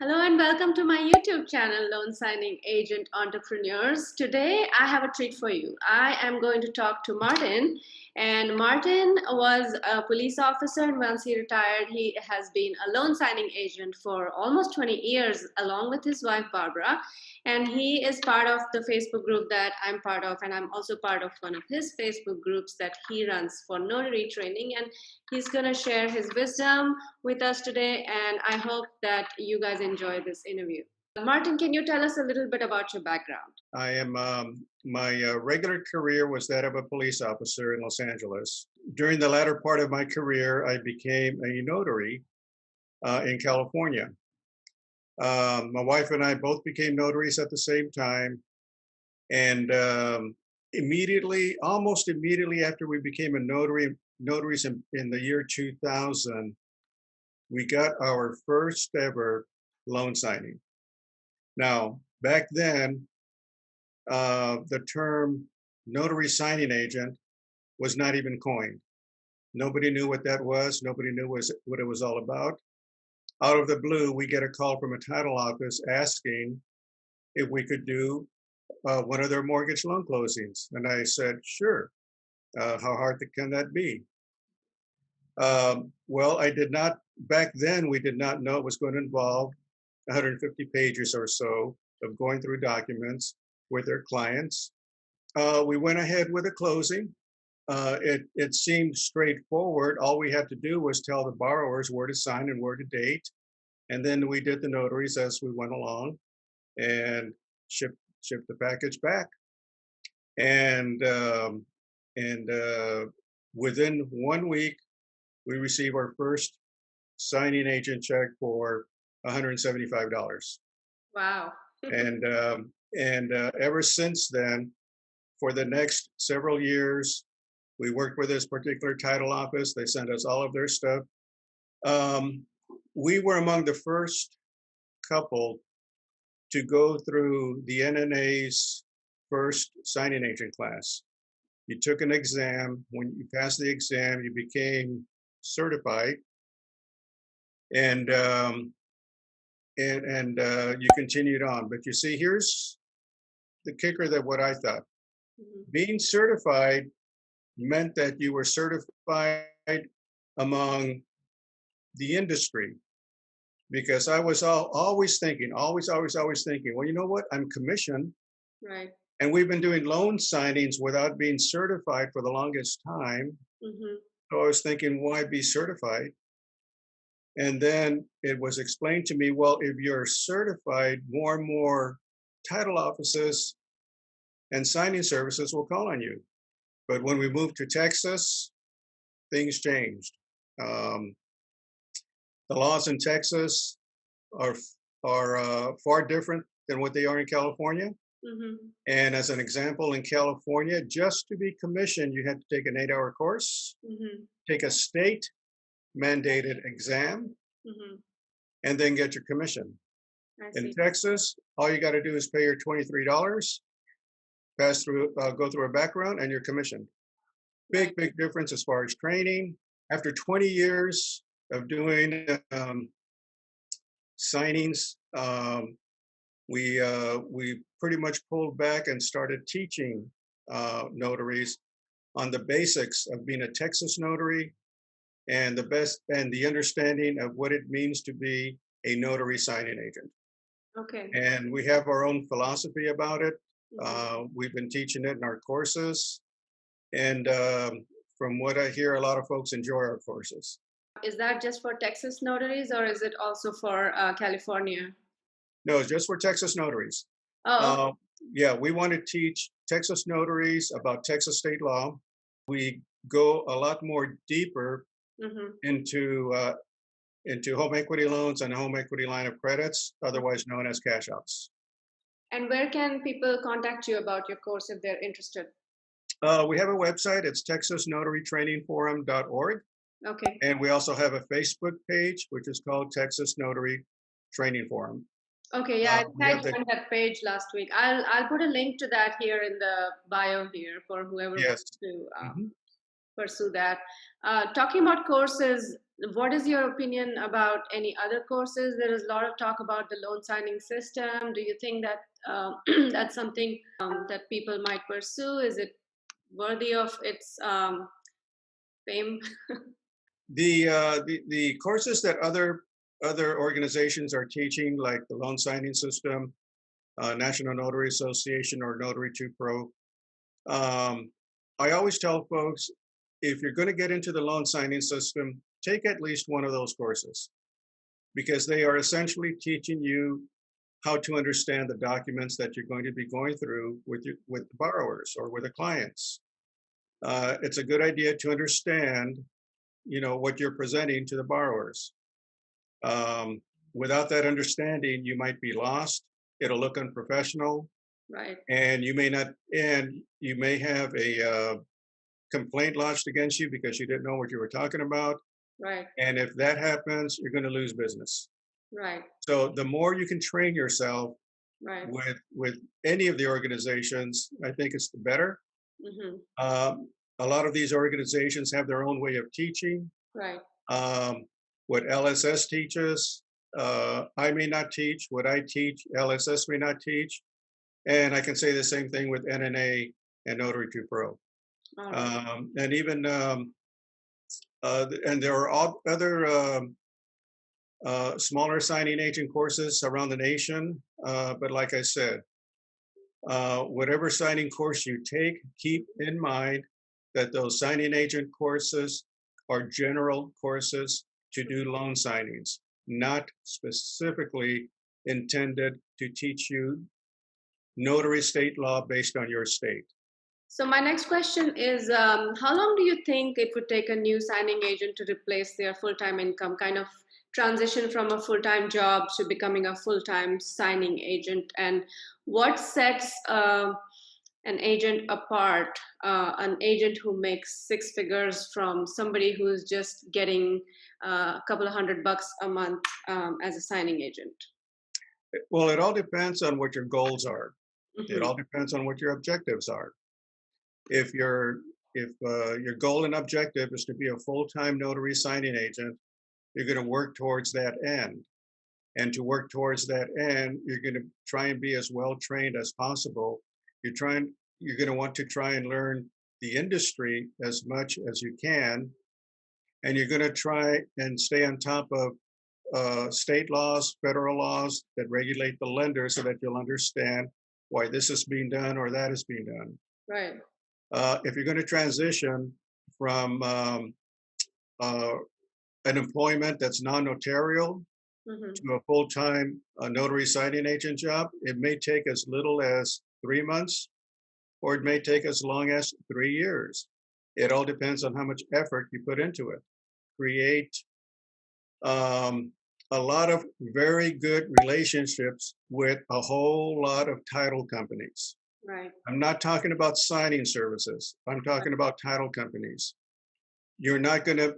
Hello and welcome to my YouTube channel, Loan Signing Agent Entrepreneurs. Today I have a treat for you. I am going to talk to Martin, and Martin was a police officer, and once he retired, he has been a loan signing agent for almost 20 years, along with his wife Barbara. And he is part of the Facebook group that I'm part of, and I'm also part of one of his Facebook groups that he runs for notary training. And he's going to share his wisdom with us today, and I hope that you guys enjoy this interview. Martin, can you tell us a little bit about your background? I am, my regular career was that of a police officer in Los Angeles. During the latter part of my career, I became a notary in California. My wife and I both became notaries at the same time. And almost immediately after we became notaries in the year 2000, we got our first ever loan signing. Now, back then, the term Notary Signing Agent was not even coined. Nobody knew what that was. Nobody knew what it was all about. Out of the blue, we get a call from a title office asking if we could do one of their mortgage loan closings. And I said, sure. How hard can that be? Well, back then, we did not know it was going to involve 150 pages or so of going through documents with their clients. We went ahead with a closing. It seemed straightforward. All we had to do was tell the borrowers where to sign and where to date. And then we did the notaries as we went along and shipped the package back. And within 1 week, we received our first signing agent check for $175. Wow. And ever since then, for the next several years, we worked with this particular title office. They sent us all of their stuff. We were among the first couple to go through the NNA's first signing agent class. You took an exam. When you passed the exam, you became certified, and you continued on. But you see, here's the kicker that what I thought. Being certified meant that you were certified among the industry, because I was always thinking, always thinking, well, you know what? I'm commissioned. Right. And we've been doing loan signings without being certified for the longest time. So I was thinking, why be certified? And then it was explained to me, well, if you're certified, more and more title offices and signing services will call on you. But when we moved to Texas, things changed. The laws in Texas are far different than what they are in California. And as an example, in California, just to be commissioned, you had to take an 8-hour course, take a state mandated exam, and then get your commission. In Texas, all you got to do is pay your $23, go through a background, and you're commissioned. Big difference as far as training. After 20 years of doing signings, we pretty much pulled back and started teaching notaries on the basics of being a Texas notary and the understanding of what it means to be a notary signing agent. Okay. And we have our own philosophy about it. We've been teaching it in our courses. And from what I hear, a lot of folks enjoy our courses. Is that just for Texas notaries, or is it also for California? No, it's just for Texas notaries. Oh, yeah, we want to teach Texas notaries about Texas state law. We go a lot more deeper into home equity loans and home equity line of credits, otherwise known as cash outs. And where can people contact you about your course if they're interested? We have a website. It's texasnotarytrainingforum.org. Okay. And we also have a Facebook page, which is called Texas Notary Training Forum. Okay, yeah, I joined that page last week. I'll put a link to that here in the bio here for whoever wants to pursue that. Talking about courses, What is your opinion about any other courses? There is a lot of talk about the loan signing system. Do you think that that's something that people might pursue? Is it worthy of its fame? The courses that other organizations are teaching, like the loan signing system, National Notary Association, or Notary 2 Pro. I always tell folks, if you're going to get into the loan signing system, take at least one of those courses, because they are essentially teaching you how to understand the documents that you're going to be going through with borrowers or with the clients. It's a good idea to understand, what you're presenting to the borrowers. Without that understanding, you might be lost. It'll look unprofessional, Right, and you may have a complaint lodged against you because you didn't know what you were talking about. right, And if that happens, you're going to lose business. right, So the more you can train yourself right. with any of the organizations, I think it's the better. Hmm. A lot of these organizations have their own way of teaching. Right, Um, what LSS teaches, I may not teach. What I teach, LSS may not teach. And I can say the same thing with NNA and Notary 2 Pro. all right. And even, and there are other smaller signing agent courses around the nation. But like I said, whatever signing course you take, keep in mind that those signing agent courses are general courses to do loan signings, not specifically intended to teach you notary state law based on your state. So my next question is, how long do you think it would take a new signing agent to replace their full-time income, kind of transition from a full-time job to becoming a full-time signing agent? And what sets an agent apart, an agent who makes six figures from somebody who's just getting a couple of $100 a month as a signing agent? Well, it all depends on what your goals are. It Hmm. all depends on what your objectives are. If your if your goal and objective is to be a full-time notary signing agent, you're going to work towards that end. And to work towards that end, you're going to try and be as well trained as possible. You're going to want to try and learn the industry as much as you can, and you're going to try and stay on top of state laws, federal laws that regulate the lender, so that you'll understand why this is being done or that is being done. Right. If you're going to transition from uh, an employment that's non-notarial Hmm. to a full-time notary signing agent job, it may take as little as 3 months, or it may take as long as 3 years. It all depends on how much effort you put into it. Create um, a lot of very good relationships with a whole lot of title companies. Right. I'm not talking about signing services. I'm talking about title companies. You're not going to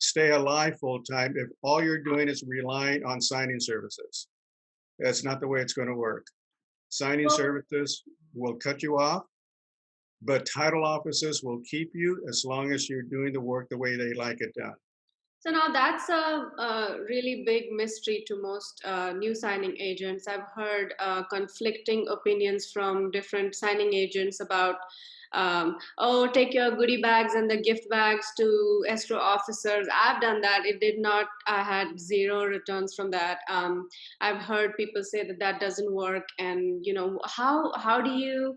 stay alive full time if all you're doing is relying on signing services. That's not the way it's going to work. Signing Well, services will cut you off, but title offices will keep you as long as you're doing the work the way they like it done. so now that's a really big mystery to most new signing agents. I've heard conflicting opinions from different signing agents about, oh, take your goodie bags and the gift bags to escrow officers. I've done that. It did not. I had zero returns from that. I've heard people say that that doesn't work. And how do you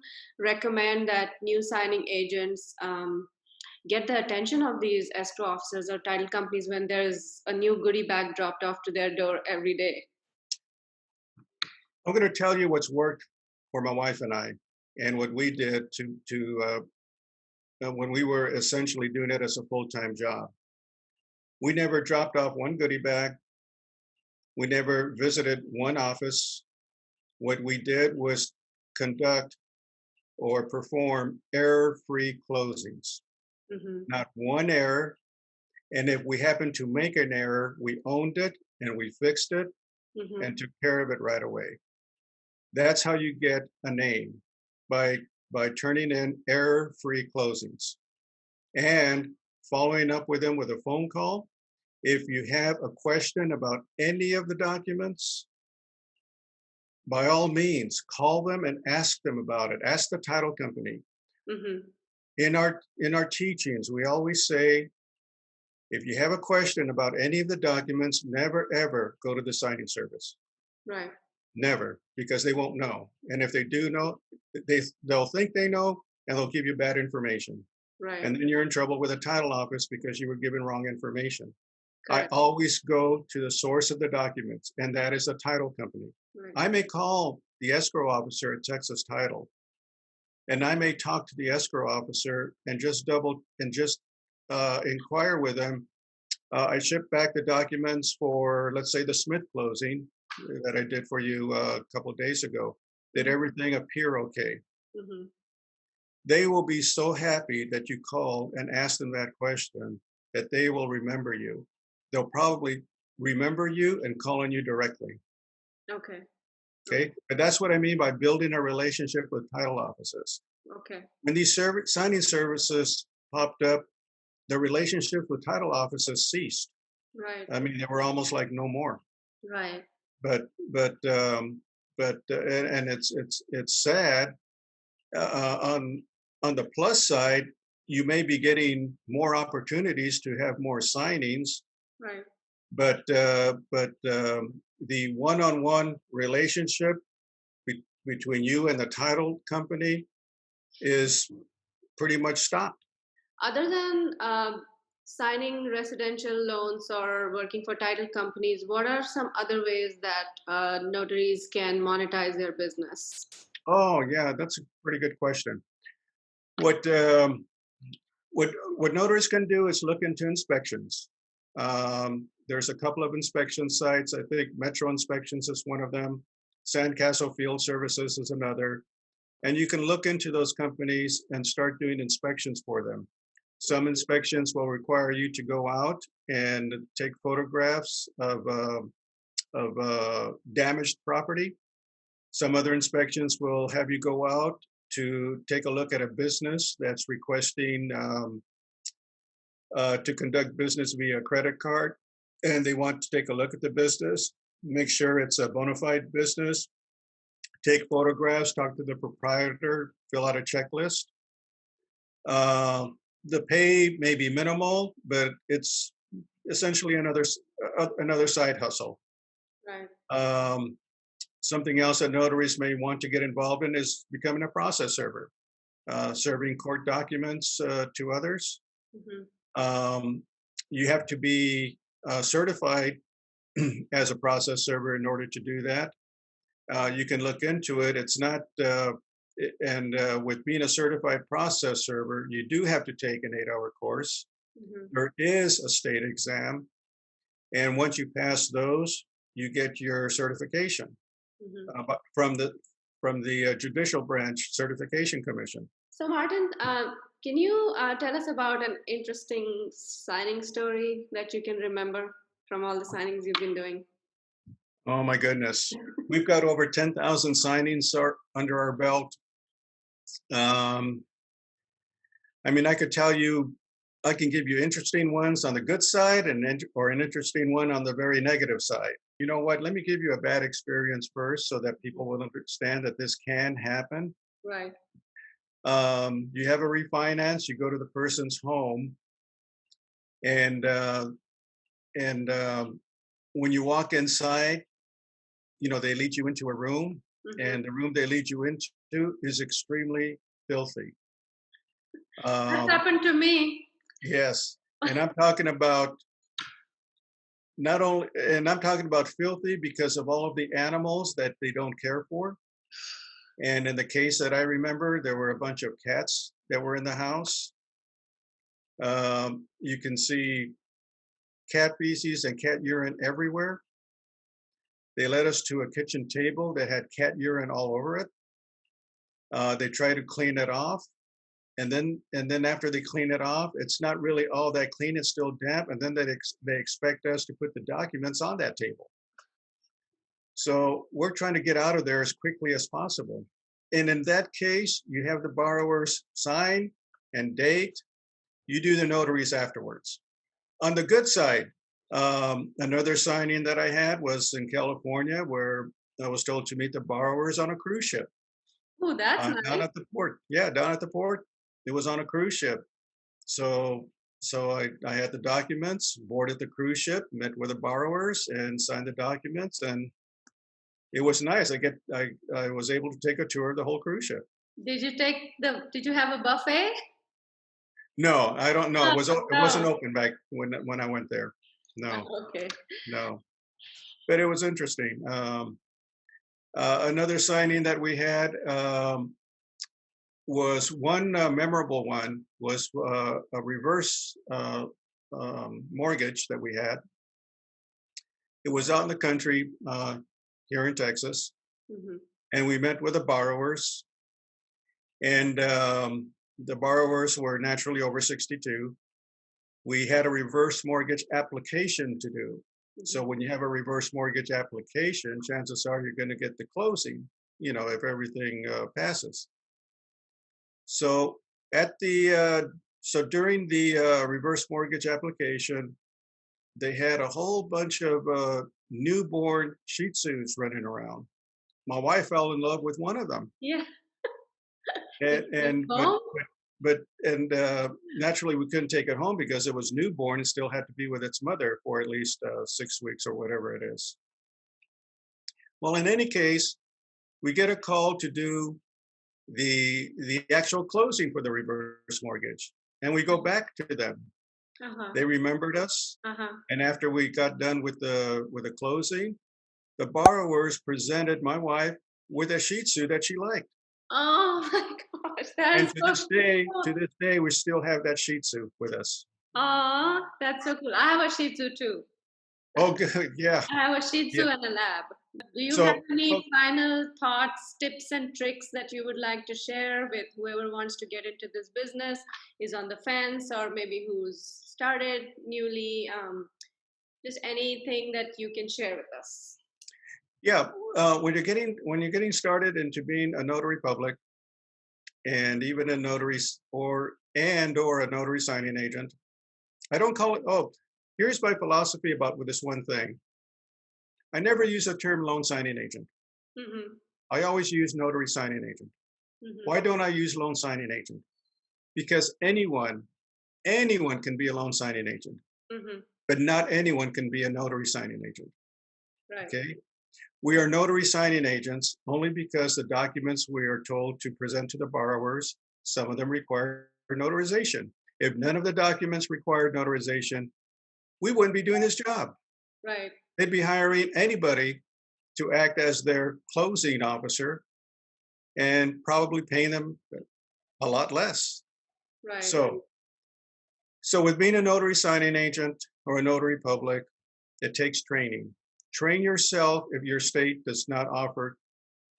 recommend that new signing agents get the attention of these escrow officers or title companies when there's a new goodie bag dropped off to their door every day? I'm going to tell you what's worked for my wife and I, and what we did to when we were essentially doing it as a full-time job. We never dropped off one goodie bag. We never visited one office. What we did was conduct or perform error-free closings. Hmm. Not one error. And if we happened to make an error, we owned it and we fixed it Hmm. and took care of it right away. That's how you get a name, by turning in error-free closings. And following up with them with a phone call. If you have a question about any of the documents, by all means, call them and ask them about it. Ask the title company. Mm-hmm. In our teachings, we always say, if you have a question about any of the documents, never ever go to the signing service. Right. Never, because they won't know. And if they do know, they'll think they know, and they'll give you bad information. Right. And then you're in trouble with a title office because you were given wrong information. I Correct. always go to the source of the documents, and that is a title company. Right. I may call the escrow officer at Texas Title, and I may talk to the escrow officer and just inquire with them. I shipped back the documents for, let's say, the Smith closing that I did for you a couple of days ago. Did everything appear okay? Mm-hmm. They will be so happy that you called and asked them that question that they will remember you. They'll probably remember you and call on you directly. Okay. Okay. But that's what I mean by building a relationship with title offices. Okay. When these signing services popped up, the relationships with title offices ceased. Right. I mean, they were almost like no more. Right. But and it's sad. On the plus side, you may be getting more opportunities to have more signings, Right. but the one-on-one relationship between you and the title company is pretty much stopped. Other than signing residential loans or working for title companies, what are some other ways that notaries can monetize their business? Oh yeah, that's a pretty good question. What um, what notaries can do is look into inspections. There's a couple of inspection sites. I think Metro Inspections is one of them. Sandcastle Field Services is another. And you can look into those companies and start doing inspections for them. Some inspections will require you to go out and take photographs of damaged property. Some other inspections will have you go out to take a look at a business that's requesting to conduct business via credit card, and they want to take a look at the business, make sure it's a bona fide business, take photographs, talk to the proprietor, fill out a checklist. The pay may be minimal, but it's essentially another side hustle. Right. Something else that notaries may want to get involved in is becoming a process server, serving court documents to others. Mm-hmm. You have to be certified as a process server in order to do that. You can look into it. It's not, with being a certified process server, you do have to take an 8-hour course. Mm-hmm. There is a state exam. And once you pass those, you get your certification Mm-hmm. from the Judicial Branch Certification Commission. So, Martin, can you tell us about an interesting signing story that you can remember from all the signings you've been doing? Oh my goodness. We've got over 10,000 signings under our belt. I mean, I could tell you, I can give you interesting ones on the good side or an interesting one on the very negative side. You know what? Let me give you a bad experience first so that people will understand that this can happen. Right. You have a refinance, you go to the person's home, and when you walk inside, they lead you into a room, Mm-hmm. and the room they lead you into is extremely filthy. That's happened to me. Yes, and I'm talking about I'm talking about filthy because of all of the animals that they don't care for. And in the case that I remember, there were a bunch of cats that were in the house. You can see cat feces and cat urine everywhere. They led us to a kitchen table that had cat urine all over it. They tried to clean it off. And then after they clean it off, it's not really all that clean, it's still damp. And then they expect us to put the documents on that table. So we're trying to get out of there as quickly as possible. And in that case, you have the borrowers sign and date, You do the notaries afterwards. On the good side, another signing that I had was in California where I was told to meet the borrowers on a cruise ship Oh, that's down nice. at the port. Yeah, down at the port. It was on a cruise ship. So I had the documents, boarded the cruise ship, met with the borrowers, and signed the documents, and it was nice. I was able to take a tour of the whole cruise ship. Did you have a buffet? No, I don't know. Oh, It wasn't no. open back when I went there. No, Okay. no. But it was interesting. Another signing that we had was one memorable one was a reverse mortgage that we had. It was out in the country here in Texas, Mhm. and we met with the borrowers, and the borrowers were naturally over 62. We had a reverse mortgage application to do. So Mhm. when you have a reverse mortgage application, chances are you're going to get the closing, if everything passes. So at the so during the reverse mortgage application, they had a whole bunch of newborn Shih Tzus running around. My wife fell in love with one of them, Yeah. Did and you take and it home? but and naturally we couldn't take it home because it was newborn and still had to be with its mother for at least 6 weeks or whatever it is. Well, in any case, we get a call to do the actual closing for the reverse mortgage, and we go back to them. Uh-huh. They remembered us, Uh-huh. and after we got done with the closing, the borrowers presented my wife with a Shih Tzu that she liked. Oh my gosh, that And is so to cool. this day, we still have that Shih Tzu with us. Aw, that's so cool. I have a Shih Tzu too. Oh, good. Yeah. I have a Shih Yeah. Tzu and a lab. Do you have So any final thoughts, tips, and tricks that you would like to share with whoever wants to get into this business, is on the fence, or maybe who's started newly? Just anything that you can share with us. yeah, when you're getting started into being a notary public and even a notary or a notary signing agent, I don't call it. Oh, here's my philosophy about with this one thing. I never use the term loan signing agent. Mm-hmm. I always use notary signing agent. Mm-hmm. Why don't I use loan signing agent? Because anyone can be a loan signing agent, Mm-hmm. but not anyone can be a notary signing agent. Right. Okay? We are notary signing agents only because the documents we are told to present to the borrowers, some of them require notarization. If none of the documents required notarization, we wouldn't be doing this job. Right. They'd be hiring anybody to act as their closing officer and probably paying them a lot less. Right. So, so with being a notary signing agent or a notary public, it takes training. Train yourself if your state does not offer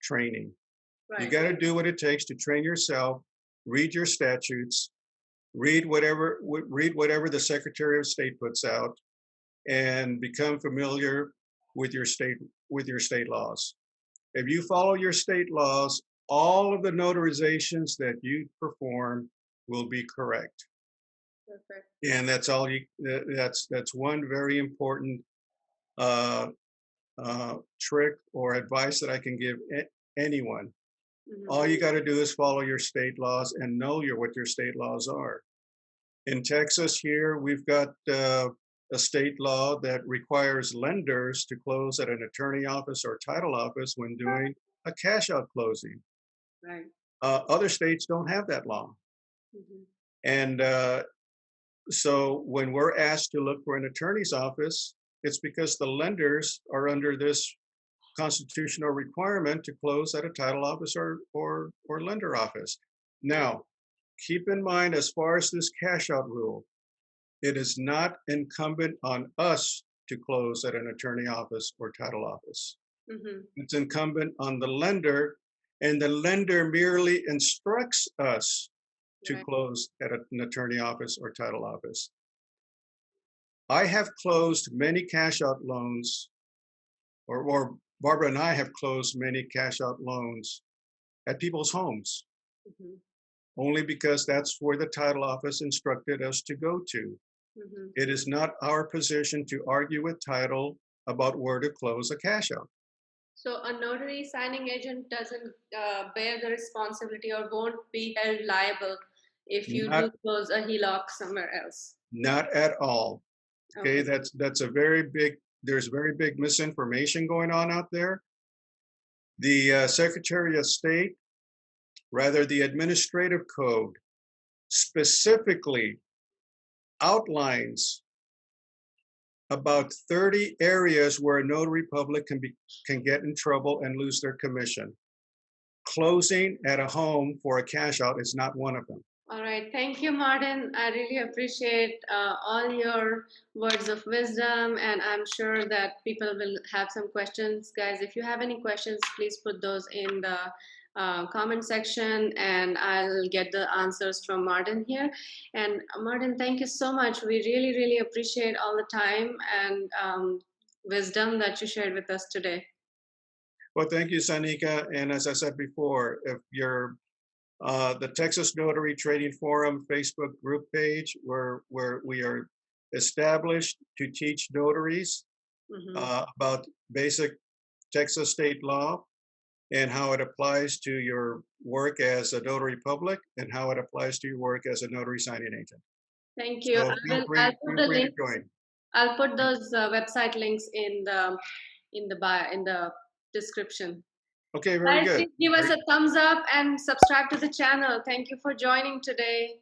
training. You Right. got to do what it takes to train yourself, read your statutes, read whatever the Secretary of State puts out, and become familiar with your state laws. If you follow your state laws, all of the notarizations that you perform will be correct. Perfect. And that's all you. That's one very important uh, trick or advice that I can give anyone. All Mm-hmm. you got to do is follow your state laws and know what your state laws are. In Texas, here we've got a state law that requires lenders to close at an attorney office or title office when doing a cash out closing. Right. Other states don't have that law. Mm-hmm. And so when we're asked to look for an attorney's office, it's because the lenders are under this constitutional requirement to close at a title office or lender office. Right. Now, keep in mind, as far as this cash out rule, it is not incumbent on us to close at an attorney office or title office. Mm-hmm. It's incumbent on the lender, and the lender merely instructs us to Right. close at an attorney office or title office. I have closed many cash out loans, or Barbara and I have closed many cash out loans at people's homes. Mm-hmm. only because that's where the title office instructed us to go to. Mhm. It is not our position to argue with title about where to close a cash out. So a notary signing agent doesn't bear the responsibility or won't be held liable if you Not do close a HELOC somewhere else. not at all. Okay, Okay. that's a very big there's very big misinformation going on out there. The Secretary of State, rather the administrative code, specifically outlines about 30 areas where a notary public can get in trouble and lose their commission. Closing at a home for a cash out is not one of them. All right. Thank you, Martin. I really appreciate all your words of wisdom, and I'm sure that people will have some questions. Guys, if you have any questions, please put those in the comment section, and I'll get the answers from Martin here. And Martin, thank you so much. We really, really appreciate all the time and wisdom that you shared with us today. Well, thank you, Sanika. And as I said before, if you're the Texas Notary Trading Forum Facebook group page, where we are established to teach notaries Mhm. about basic Texas state law and how it applies to your work as a notary public and how it applies to your work as a notary signing agent. Thank you. So I'll put feel the free to links. join. I'll put those website links in the bio in the description. Okay, very Guys, good. please give us Very a thumbs up and subscribe to the channel. Thank you for joining today.